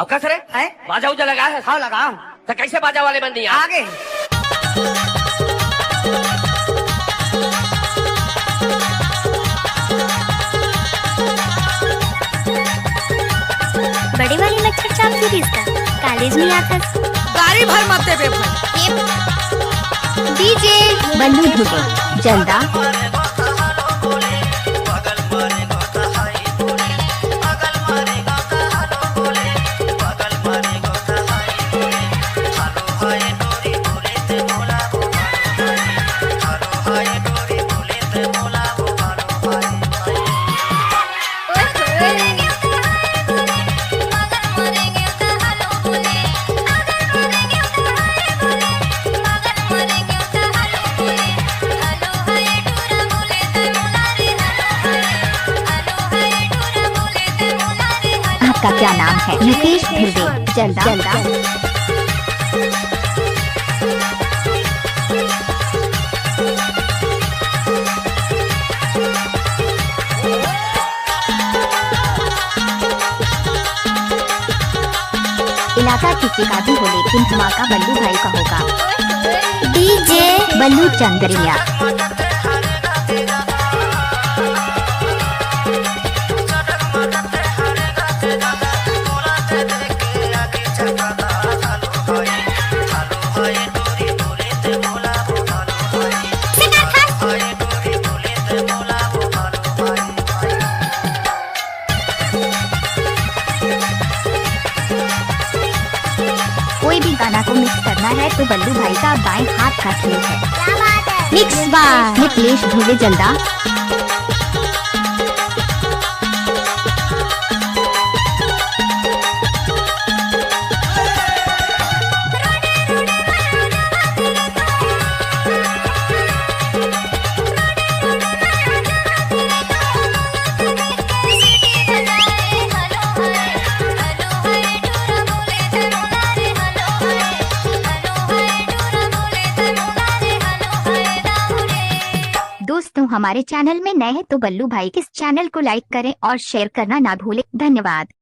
अब कस रे है बाजा उजा लगा है हाँ लगा तो कैसे बाजा वाले बन दिए आगे बड़ी वाली मच्छर चाप सीरीज का कॉलेज में आता गाड़ी भर मत दे भाई डीजे बल्लू धुबे जल्दा आपका क्या नाम है? युकेश ध्रुवे जल्दा जल्दा इलाका किसी का भी हो लेकिन धमाका बल्लू भाई का होगा। डीजे बल्लू चंद्रिया कोई भी गाना को मिक्स करना है तो बल्लू भाई का बाएं हाथ का खेल है। क्या बात है? मिक्स बाय निकलेश ध्रुवे जल्दा दोस्तों हमारे चैनल में नए हैं तो बल्लू भाई इस चैनल को लाइक करें और शेयर करना ना भूलें। धन्यवाद।